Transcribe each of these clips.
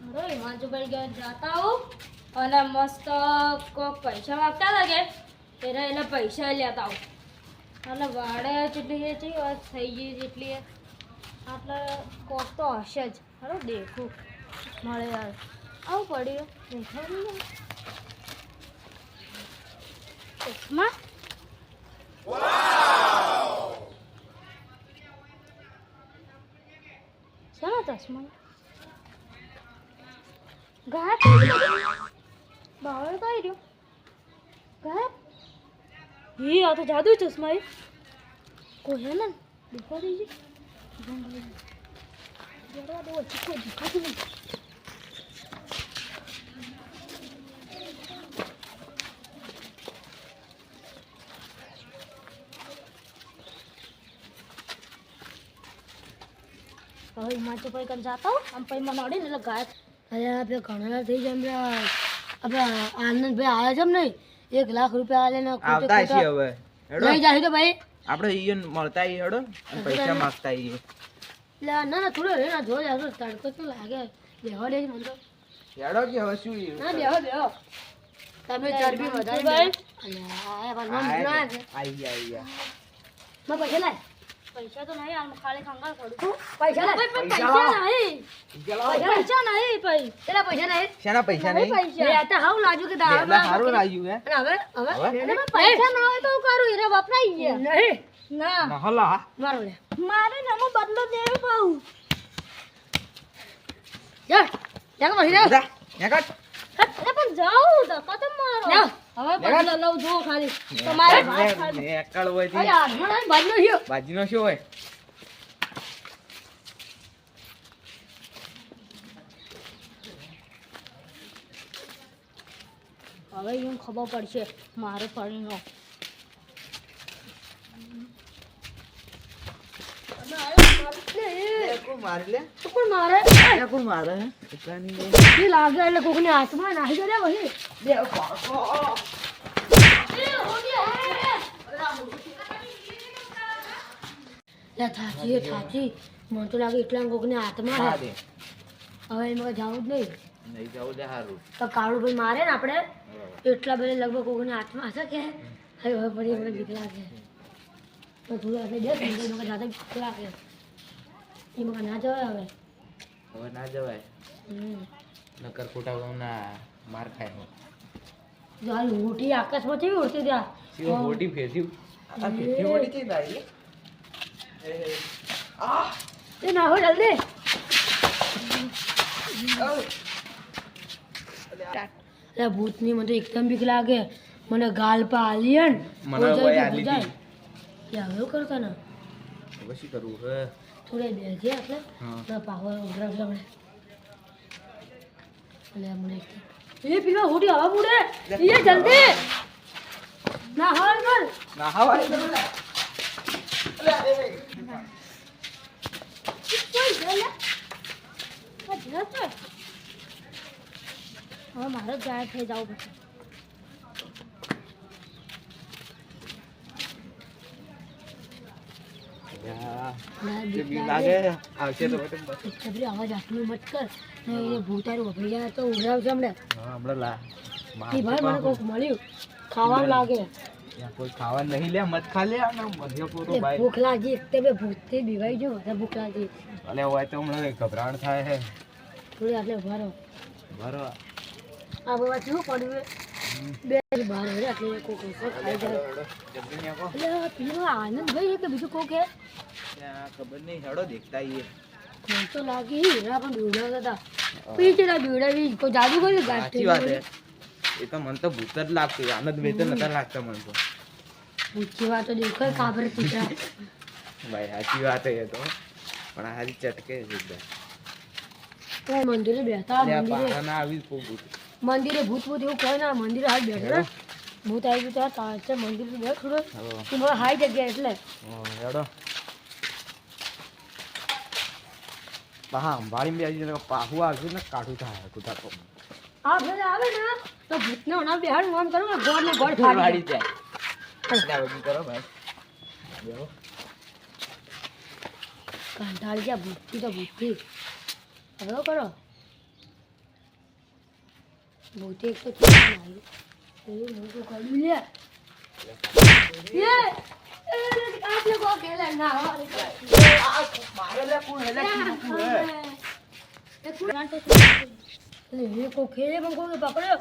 અરે હિમાંશુભાઈ ઘેર જાતા હું અને મસ્ત કોક પૈસા માગતા લાગે ત્યારે એને પૈસા લેતા આવું અને વાડે જેટલી એ છે થઈ ગઈ જેટલી આટલે કોક તો હશે જ ખરો દેખું મળે યાર આવું પડ્યું દેખાયું ચશ્મા શાના ચશ્મા ગાયબ બહાર કઈ રહ્યો ગાયબ ये आ तो जादू चश्मा है कोई है ना दिखा दीजिए जरा वो अच्छी को दिखा दीजिए હવે માચો ભાઈ કન જાતા હું આમ ભાઈ મને અડી ને એટલે ગાયબ અરે આપણે ઘણા થઈ જાય આપણે આનંદભાઈ આવ્યા છે નહીં 1 લાખ રૂપિયા આલે ને આવતા છે હવે હેડો લઈ જાહી તો ભાઈ આપણે ઈયન મળતા ઈ હેડો અને પૈસા માંગતા ઈ લે ના ના થોડો રે ના જો જાજો તડકો તો લાગે બેહો લે મન તો હેડો કે હવે શું ના બેહો બેહો તમે ચરબી વધારી ભાઈ અલ્યા આ ભગવાન ના છે આઈ માં પૈસા લાય પૈસા તો નહીં આમ ખાલી ખંગાલ કરું પૈસા લાય પૈસા નહીં પૈસા નહીં ભાઈ તેલા પૈસા નહીં શેના પૈસા નહીં લેતા હાવ લાજુ કે દાળ એટલે સારું લાગ્યું હે અને હવે પૈસા ના હોય તો હું કરું હીરા વપરાઈ ગયા નહીં ના નહલા મારો લે મારે નમો બદલો દેવો પાઉ જા જાક મહી જા નેકટ અરે પણ જાઉં તો કદમ મારો હવે બદલો લઉં જો ખાલી તમારે વાત ખાલી નેકળ હોય અરે આ બદલો હિયો બાજીનો શું હોય હવે એમ ખબર પડશે મારે પડીનો કોણ મારે લે કોણ મારે કોણ મારે એટલાની એ લાગે એટલે કોકને હાથમાં નાખી દે ભાઈ લે પાકો લે થાચી મને તો લાગે એટલા કોકને હાથમાં દે હવે એમાં જાવું જ નહીં નહીં જાવ દે હારું તો કાળુભાઈ મારે ને આપણે એટલા બધા લગભગ કોકને હાથમાં હશે કે હવે પડી મને બીક લાગે તો થોડું આપણે દે મને દાદા બીક લાગે એમાં ના જવાય હવે ના જવાય નકર ખોટા ના માર ખાય જો આ મોટી આકાશમાં કેવી ઉડતી ત્યાં સીઓ મોટી ફેરથી આ ફેરથી મોટી થી દાઈ આ એ ના હો જલ્દી અરે ભૂતની મને તો એકદમ બીક લાગે મને ગાલ પા આલિયન મને કોઈ આલી દી યા હવે કરતા ને હવે શું કરવું હે થોડે બેસી આપણે હા તો પાવર ઉડરાવ આપણે લે મને એ પીવા હોડી હવા બુડે એ જલ્દી ના હવા કર ના હવાઈ કરું લે હવે મારે ગાયબ થઈ જવું પડશે લાગે આવશે તો બસ અવાજ આટલું મત કર ને એ ભૂતારું વપરી જાય તો ઉડાવશે હમણાં હમણાં લા એ ભાઈ મને કોઈક મળ્યું ખાવાનું લાગે કોઈ ખાવા નહીં લે મત ખા લે અને મધ્ય પૂરો ભાઈ ભૂખ લાગી એક બે ભૂખથી બીવાઈ જો વધારે ભૂખ લાગી અલે હોય તો હમણાં ગભરાણ થાય હે થોડી આટલે ભરો ભરો આ બાબા શું પડ્યું બે બહાર હોય એટલે કોક ખાઈ જાય જલ્દી ને કો એટલે પીવા આનંદ ભાઈ કે બીજું કોક હે ખબર નહીં હેડો દેખતા આઈએ મને તો લાગી હીરા પણ બીવડાવતા હતા પીચેલા બીવડાવી કોઈ જાદુ કર્યું સાચી વાત હે એ તો મને તો ભૂત જ લાગતું આનંદ વેતન નતા લાગતા મને તો પૂછી વાત તો દેખો કાબર ચીતરા ભાઈ સાચી વાત હે તો પણ આ હારી ચટકે છે તો મંદિરે બેઠા ના આવી ભૂત મંદિરે ભૂત ભૂત એવું કોઈ ના મંદિરે હાલ બેઠા ભૂત આવી ગયું ત્યાં તાર મંદિર બેઠ થોડો તું મારા હાઈ જગ્યા એટલે હેડો હા વાળી બે પાહુ આવશે ને કાઢું થાય કુતા તો આ ફેરે આવે ને તો ભૂતને ઓના બેહાડ આમ કરો ને ગોળ ને ગોળ ફાડી જાય કરો ભાઈ બેહો કંટાળી ગયા ભૂતથી તો ભૂતથી હવે કરો ભૂતે એક તો ચશ્મા આવ્યું એ મોટું કર્યું લે આટલે કો ખેલે ના મારે લે કોણ હેલે કી હે એ કો ખેલે પણ કોઈ પકડ્યો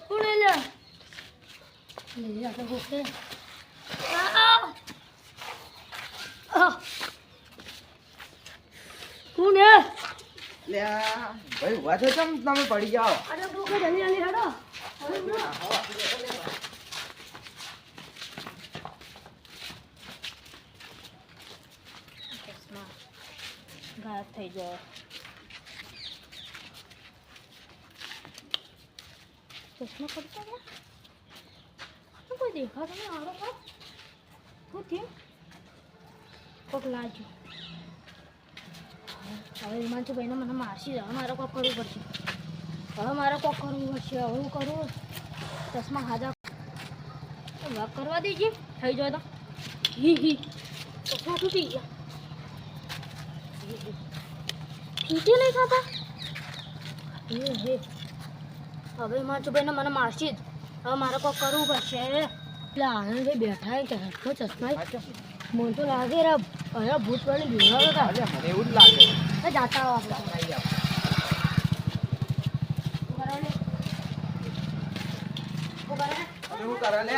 કોણ લે લે આટલે કો ખેલે કોણ હે લે ભાઈ ઉભા થો કેમ તમે પડી જાઓ આટલે કો કે જલ્દી જલ્દી હેડો ગાયબ થઈ જાય ચશ્મા પડતા ગયા કોઈ દેખાતો નહીં આરો કા શું થયું કોક લાગ્યું હવે હિમાંશુ ભાઈને મને મારશે હવે મારે કોક કરવું પડશે હવે મારે કોક કરવું પડશે હવે હું કરું ચશ્મા હાજા વાક કરવા દેજે થઈ જાય તો ચશ્મા તૂટી ગયા તૂટી નહીં ખાતા હવે હિમાંશુ ભાઈને મને મારશે જ હવે મારે કોક કરવું પડશે પેલા આનંદભાઈ બેઠા હે ચશ્મા મને તો લાગે રે અરે ભૂત વાળી ભીડો હતા મને એવું જ લાગે જાતા હો આપણે શું કરે લે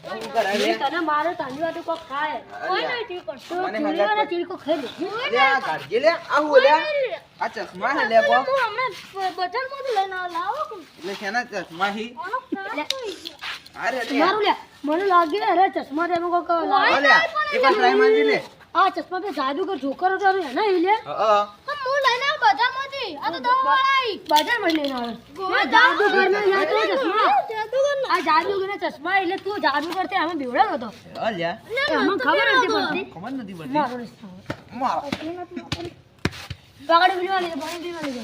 શું કરે લે તને મારો તાંજી વાતો કોક ખાય કોઈ નહીં ઠીક કરતો મને ચૂલી વાળા ચીલકો ખાઈ લે લે આ ગાડી લે આ હું લે આ ચશ્મા હે લે કો તું હમણાં બજારમાંથી લઈને લાવો કે એટલે શેના ચશ્મા હી આનો ખરાબ અરે લે મારું લે મને લાગે અરે ચશ્મા તેમ કોક લાવો લે એક ટ્રાય મારજી લે આ ચશ્મા પે જાદુગર છોકરો તો હે ને લે હા હું લઈને આવ બજારમાંથી આ તો દવા વાળા બજારમાં લઈને આવે જાદુગર ને યાદ તો ચશ્મા જાદુગર આ જાદુગર ના ચશ્મા એટલે તું જાદુગર તે અમે બેવડાયો હતો અલ્યા મને ખબર નથી પડતી ખબર નથી પડતી મારો મારો પકડી પીવા લીધે પાણી પીવા લીધે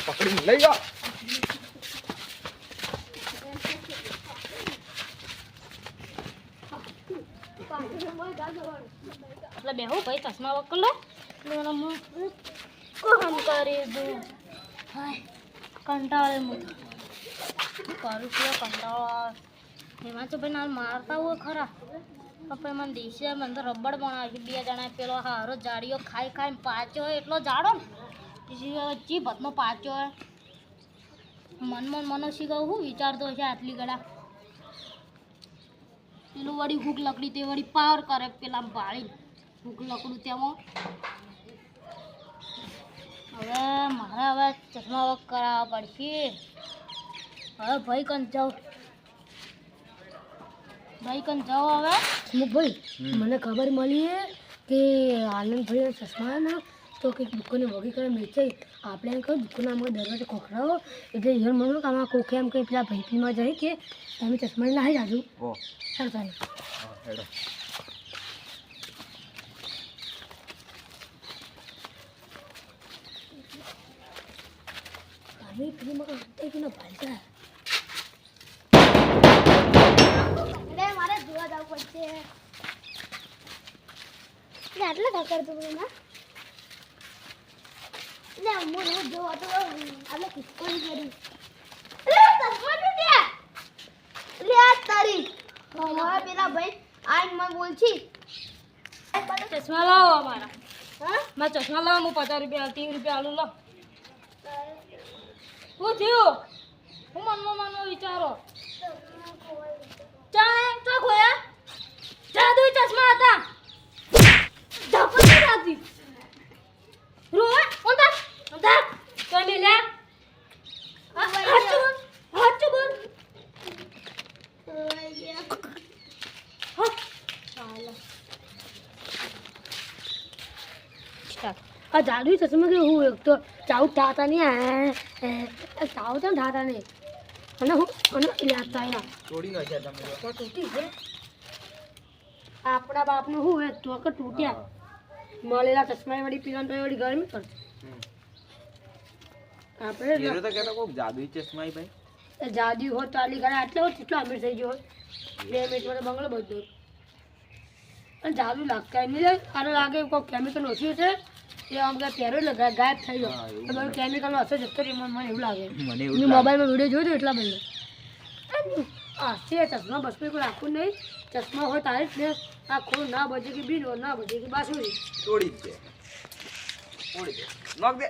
પકડી લઈ જાઓ એટલે બેહો ભાઈ ચશ્મા વકલ લો કામ કરી દઉં હાય કંટાળે હું કરું છું કંટાળો હિમાંશુ ભાઈ ના મારતા હોય ખરા પછી મને દેશે મને તો રબડ બનાવી 2 જણા પેલો હારો જાડીઓ ખાઈ ખાઈને પાચ્યો હોય એટલો જાડો ને જી ભતનો પાચ્યો હોય મનો શીખવ હું વિચારતો હશે આટલી ગળા પેલું વળી હુક લકડી તે વળી પાવર કરે પેલા ભાળી હુક લકડું તેમાં હવે મારે હવે ચશ્મા વક કરાવવા પડશે હવે ભાઈ કન જાઉં હવે ભાઈ મને ખબર મળી કે આનંદભાઈ ચશ્મા ને તો કંઈક દુકાને વગી કરે વેચાઈ આપણે એમ કહ્યું દુકાનમાં દરવાજે ખોખરાવો એટલે યાર મને કે આમાં કોકે એમ કંઈ પેલા ભાઈપીમાં જાય કે તમે ચશ્મા લાવી જાજો ચાલ ચાલ હેડો આવી ફિલ્મમાં હંતાઈ કે ના ભાઈ મારે જોવા જવું પડશે આટલા કાકર તું ના લે હું રોજ જોવા તો આલે કિસ્કોઈ કરી લે ચશ્મા તૂટ્યા લે આ તારી હવે પેલા ભાઈ આઈ મને બોલછી ચશ્મા લાવો અમારા હા મેં ચશ્મા લાવો હું 50 રૂપિયા 30 રૂપિયા આલું લો શું થયું હું મનમાં વિચારો ચાલે તો ખોયા જાદુ ચશ્મા હતા ધપકી રાતી રોય ઓંદા તો મિલે હાથ બોલ આ જાદુ ચશ્મા કે હું એક તો ચાઉ ઠાતા નહીં ચાઉ તો ઠાતા નહીં અને હું અને લેતા ના તોડી નાખ્યા તમે તો તૂટી છે આપણા બાપનું શું હે તો કે તૂટ્યા મળેલા ચશ્મા વળી પીવાનું તો વળી ગરમી કરશે આપણે હીરો તો કહેતો કોક જાદુઈ ચશ્મા ભાઈ જાદુ હોત તો આલી ઘરે આટલો હોત કેટલો અમીર થઈ ગયો હોત 2 મિનિટમાં તો બંગલો બધો અને જાદુ લાગતા નહીં આને લાગે કોઈ કેમિકલ ઓછું છે એ આમ કે પહેરો એટલે ગાયબ થઈ ગયો હા, એવું તો બધું કેમિકલનો અસર જતો રહી મને એવું લાગે મને મેં મોબાઈલમાં વિડીયો જોયો હતો એટલા બધું હા છે ચશ્મા બસમાં કોઈ રાખવું નહીં ચશ્મા હોય તારે જ ને આ ખોડું ના બજે કે બીનો ના બજે કે બાસુરી તોડી જ છે તોડી દે લોક દે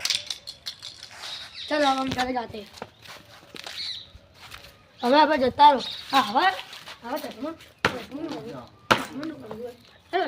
ચાલો હવે અમે ચાલે જાતે હવે આપણે જતા રહો હા હવે ચશ્મા ચશ્માનું કરવું હોય. હેલો